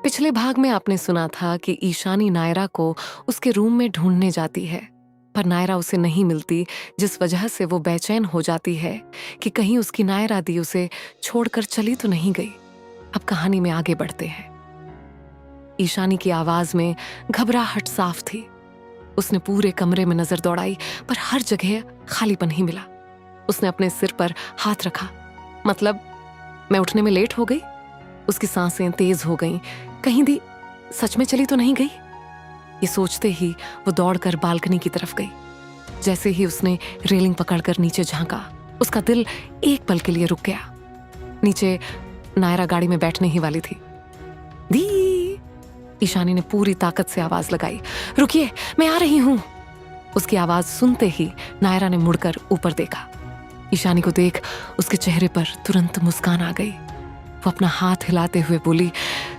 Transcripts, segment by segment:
पिछले भाग में आपने सुना था कि ईशानी नायरा को उसके रूम में ढूंढने जाती है, पर नायरा उसे नहीं मिलती, जिस वजह से वो बेचैन हो जाती है कि कहीं उसकी नायरा दी उसे छोड़कर चली तो नहीं गई। अब कहानी में आगे बढ़ते हैं। ईशानी की आवाज में घबराहट साफ थी। उसने पूरे कमरे में नजर दौड़ाई, पर हर जगह खालीपन ही मिला। उसने अपने सिर पर हाथ रखा। मतलब मैं उठने में लेट हो गई? उसकी सांसें तेज हो गईं। कहीं दी सच में चली तो नहीं गई? ये सोचते ही वो दौड़कर बालकनी की तरफ गई। जैसे ही उसने रेलिंग पकड़कर नीचे झांका, उसका दिल एक पल के लिए रुक गया। नीचे नायरा गाड़ी में बैठने ही वाली थी। दी! ईशानी ने पूरी ताकत से आवाज लगाई। रुकिए, मैं आ रही हूं। उसकी आवाज सुनते ही नायरा ने मुड़कर ऊपर देखा। ईशानी को देख उसके चेहरे पर तुरंत मुस्कान आ गई। वो अपना हाथ हिलाते हुए बोली,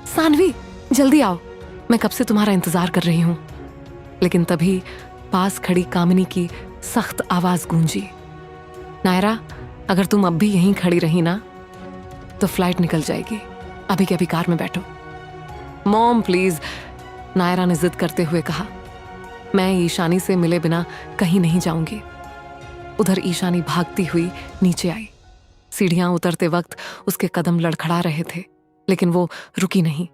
सानवी, जल्दी आओ, मैं कब से तुम्हारा इंतजार कर रही हूं। लेकिन तभी पास खड़ी कामिनी की सख्त आवाज गूंजी, नायरा, अगर तुम अब भी यहीं खड़ी रही ना तो फ्लाइट निकल जाएगी। अभी के अभी कार में बैठो। मॉम प्लीज, नायरा ने जिद करते हुए कहा। मैं ईशानी से मिले बिना कहीं नहीं जाऊंगी। उधर ईशानी भागती हुई नीचे आई। सीढ़ियां उतरते वक्त उसके कदम लड़खड़ा रहे थे, लेकिन वो रुकी नहीं।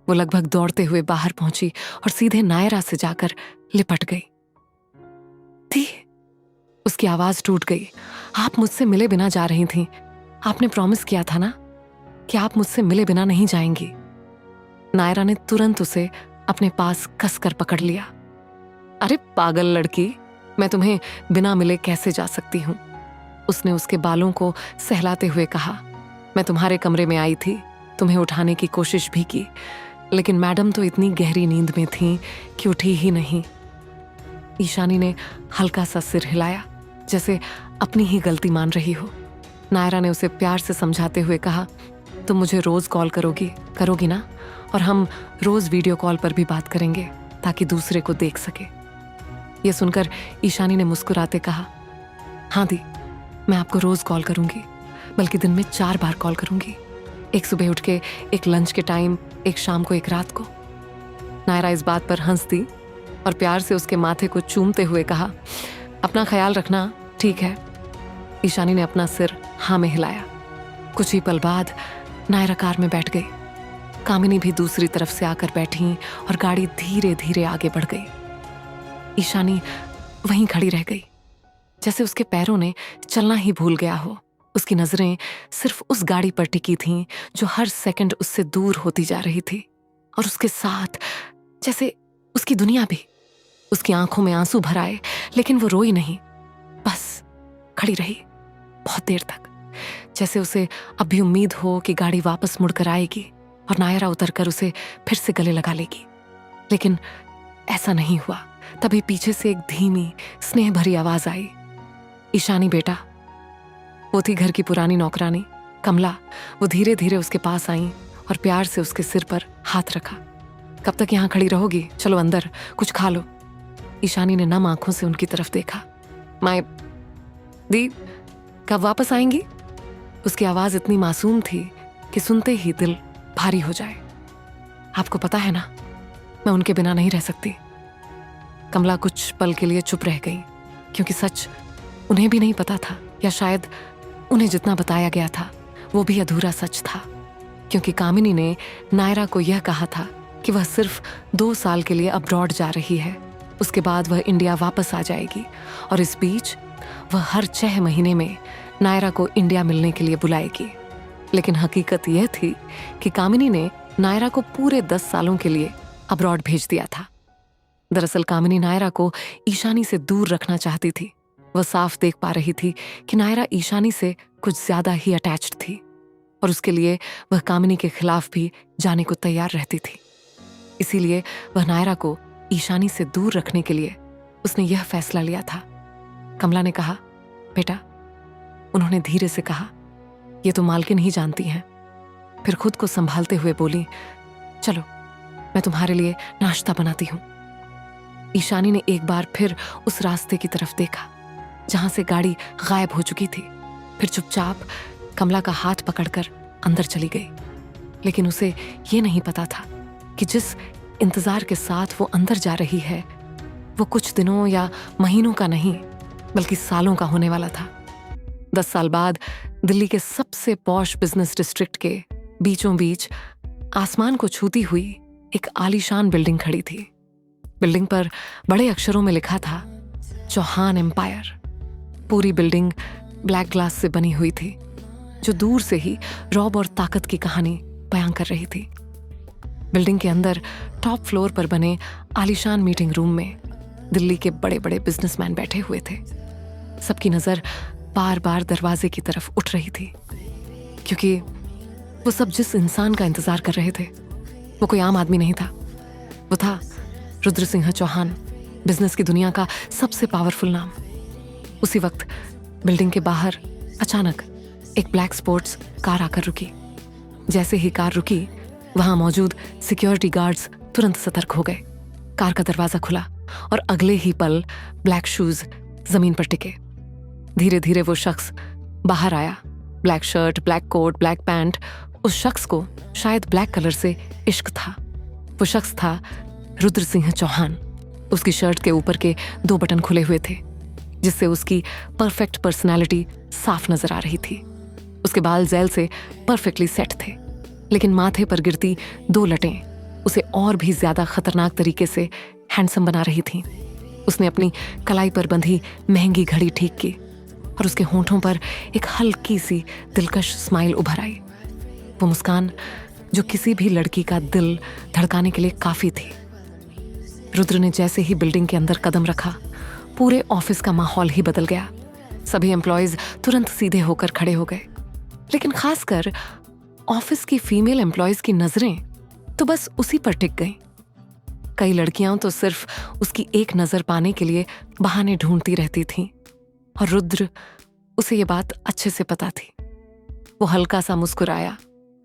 वो लगभग दौड़ते हुए बाहर पहुंची और सीधे नायरा से जाकर लिपट गई। थी, उसकी आवाज टूट गई। आप मुझसे मिले बिना जा रही थीं। आपने प्रॉमिस किया था ना कि आप मुझसे मिले बिना नहीं जाएंगी। नायरा ने तुरंत उसे अपने पास कसकर पकड़ लिया। अरे पागल लड़की, मैं तुम्हें बिना मिले कैसे जा सकती हूं? उसने उसके बालों को सहलाते हुए कहा। मैं तुम्हारे कमरे में आई थी, तुम्हें उठाने की कोशिश भी की, लेकिन मैडम तो इतनी गहरी नींद में थीं कि उठी ही नहीं। ईशानी ने हल्का सा सिर हिलाया, जैसे अपनी ही गलती मान रही हो। नायरा ने उसे प्यार से समझाते हुए कहा, तुम मुझे रोज कॉल करोगी ना? और हम रोज वीडियो कॉल पर भी बात करेंगे ताकि दूसरे को देख सके। यह सुनकर ईशानी ने मुस्कुराते कहा, हाँ दी, मैं आपको रोज कॉल करूंगी, बल्कि दिन में 4 बार कॉल करूंगी। एक सुबह उठ के, एक लंच के टाइम, एक शाम को, एक रात को। नायरा इस बात पर हंस दी और प्यार से उसके माथे को चूमते हुए कहा, अपना ख्याल रखना, ठीक है? ईशानी ने अपना सिर हाँ में हिलाया। कुछ ही पल बाद नायरा कार में बैठ गई। कामिनी भी दूसरी तरफ से आकर बैठी और गाड़ी धीरे धीरे आगे बढ़ गई। ईशानी वहीं खड़ी रह गई, जैसे उसके पैरों ने चलना ही भूल गया हो। उसकी नजरें सिर्फ उस गाड़ी पर टिकी थीं जो हर सेकंड उससे दूर होती जा रही थी, और उसके साथ जैसे उसकी दुनिया भी। उसकी आंखों में आंसू भर आए, लेकिन वो रोई नहीं, बस खड़ी रही बहुत देर तक, जैसे उसे अब भी उम्मीद हो कि गाड़ी वापस मुड़कर आएगी और नायरा उतरकर उसे फिर से गले लगा लेगी। लेकिन ऐसा नहीं हुआ। तभी पीछे से एक धीमी स्नेह भरी आवाज आई, ईशानी बेटा। वो थी घर की पुरानी नौकरानी कमला। वो धीरे धीरे उसके पास आई और प्यार से उसके सिर पर हाथ रखा। कब तक यहाँ खड़ी रहोगी? चलो अंदर, कुछ खा लो। ईशानी ने नम आंखों से उनकी तरफ देखा। माय दी, कब वापस आएंगी? उसकी आवाज इतनी मासूम थी कि सुनते ही दिल भारी हो जाए। आपको पता है ना, मैं उनके बिना नहीं रह सकती। कमला कुछ पल के लिए चुप रह गई, क्योंकि सच उन्हें भी नहीं पता था, या शायद उन्हें जितना बताया गया था वो भी अधूरा सच था। क्योंकि कामिनी ने नायरा को यह कहा था कि वह सिर्फ 2 साल के लिए अब्रॉड जा रही है। उसके बाद वह इंडिया वापस आ जाएगी, और इस बीच वह हर 6 महीने में नायरा को इंडिया मिलने के लिए बुलाएगी। लेकिन हकीकत यह थी कि कामिनी ने नायरा को पूरे 10 सालों के लिए अब्रॉड भेज दिया था। दरअसल कामिनी नायरा को ईशानी से दूर रखना चाहती थी। वह साफ देख पा रही थी कि नायरा ईशानी से कुछ ज्यादा ही अटैच्ड थी, और उसके लिए वह कामिनी के खिलाफ भी जाने को तैयार रहती थी। इसीलिए वह नायरा को ईशानी से दूर रखने के लिए उसने यह फैसला लिया था। कमला ने कहा, बेटा, उन्होंने धीरे से कहा, ये तो मालकिन ही जानती हैं। फिर खुद को संभालते हुए बोली, चलो मैं तुम्हारे लिए नाश्ता बनाती हूँ। ईशानी ने एक बार फिर उस रास्ते की तरफ देखा जहां से गाड़ी गायब हो चुकी थी। फिर चुपचाप कमला का हाथ पकड़कर अंदर चली गई। लेकिन उसे ये नहीं पता था कि जिस इंतजार के साथ वो अंदर जा रही है वो कुछ दिनों या महीनों का नहीं बल्कि सालों का होने वाला था। 10 साल बाद दिल्ली के सबसे पॉश बिजनेस डिस्ट्रिक्ट के बीचों बीच आसमान को छूती हुई एक आलीशान बिल्डिंग खड़ी थी। बिल्डिंग पर बड़े अक्षरों में लिखा था चौहान एम्पायर। पूरी बिल्डिंग ब्लैक ग्लास से बनी हुई थी जो दूर से ही रौब और ताकत की कहानी बयां कर रही थी। बिल्डिंग के अंदर टॉप फ्लोर पर बने आलीशान मीटिंग रूम में दिल्ली के बड़े बड़े बिजनेसमैन बैठे हुए थे। सबकी नजर बार बार दरवाजे की तरफ उठ रही थी क्योंकि वो सब जिस इंसान का इंतजार कर रहे थे वो कोई आम आदमी नहीं था। वो था रुद्र सिंह चौहान, बिजनेस की दुनिया का सबसे पावरफुल नाम। उसी वक्त बिल्डिंग के बाहर अचानक एक ब्लैक स्पोर्ट्स कार आकर रुकी। जैसे ही कार रुकी वहां मौजूद सिक्योरिटी गार्ड्स तुरंत सतर्क हो गए। कार का दरवाजा खुला और अगले ही पल ब्लैक शूज जमीन पर टिके। धीरे धीरे वो शख्स बाहर आया। Black shirt, black coat, black pant. उस शख्स को शायद ब्लैक कलर से इश्क था। वो शख्स था रुद्र सिंह चौहान। उसकी शर्ट के ऊपर के 2 बटन खुले हुए थे जिससे उसकी परफेक्ट पर्सनालिटी साफ नजर आ रही थी। उसके बाल जेल से परफेक्टली सेट थे लेकिन माथे पर गिरती 2 लटें उसे और भी ज्यादा खतरनाक तरीके से हैंडसम बना रही थीं। उसने अपनी कलाई पर बंधी महंगी घड़ी ठीक की और उसके होंठों पर एक हल्की सी दिलकश स्माइल उभर आई। वो मुस्कान जो किसी भी लड़की का दिल धड़काने के लिए काफी थी। रुद्र ने जैसे ही बिल्डिंग के अंदर कदम रखा पूरे ऑफिस का माहौल ही बदल गया। सभी एम्प्लॉयज तुरंत सीधे होकर खड़े हो गए लेकिन खासकर ऑफिस की फीमेल एम्प्लॉयज की नजरें तो बस उसी पर टिक गईं। कई लड़कियां तो सिर्फ उसकी एक नजर पाने के लिए बहाने ढूंढती रहती थीं और रुद्र उसे ये बात अच्छे से पता थी। वो हल्का सा मुस्कुराया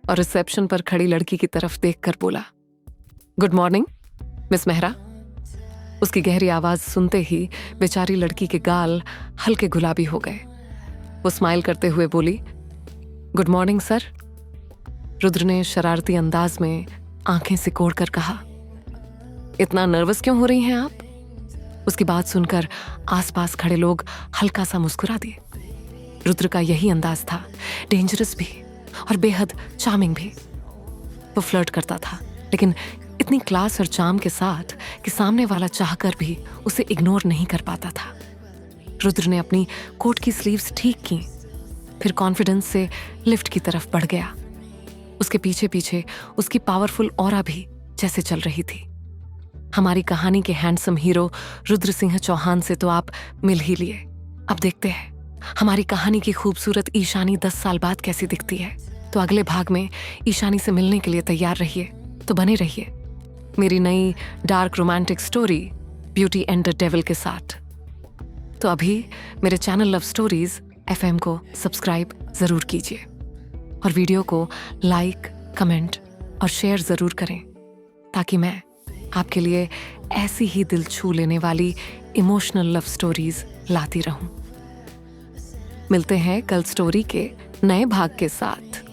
और रिसेप्शन पर खड़ी लड़की की तरफ देखकर बोला, गुड मॉर्निंग मिस मेहरा। उसकी गहरी आवाज सुनते ही बेचारी लड़की के गाल हल्के गुलाबी हो गए। वो स्माइल करते हुए बोली, गुड मॉर्निंग सर। रुद्र ने शरारती अंदाज में आंखें सिकोड़कर कहा, इतना नर्वस क्यों हो रही हैं आप? उसकी बात सुनकर आसपास खड़े लोग हल्का सा मुस्कुरा दिए। रुद्र का यही अंदाज था, डेंजरस भी और बेहद चार्मिंग भी। वो फ्लर्ट करता था लेकिन इतनी क्लास और चार्म के साथ कि सामने वाला चाहकर भी उसे इग्नोर नहीं कर पाता था। रुद्र ने अपनी कोट की स्लीव्स ठीक की, फिर कॉन्फिडेंस से लिफ्ट की तरफ बढ़ गया। उसके पीछे पीछे उसकी पावरफुल ऑरा भी जैसे चल रही थी। हमारी कहानी के हैंडसम हीरो रुद्र सिंह चौहान से तो आप मिल ही लिए। अब देखते हैं हमारी कहानी की खूबसूरत ईशानी 10 साल बाद कैसी दिखती है। तो अगले भाग में ईशानी से मिलने के लिए तैयार रहिए। तो बने रहिए मेरी नई dark romantic story beauty and the devil के साथ। तो अभी मेरे चैनल लव स्टोरीज FM को सब्सक्राइब जरूर कीजिए और वीडियो को लाइक, कमेंट और शेयर जरूर करें ताकि मैं आपके लिए ऐसी ही दिल छू लेने वाली इमोशनल लव स्टोरीज लाती रहूं। मिलते हैं कल स्टोरी के नए भाग के साथ।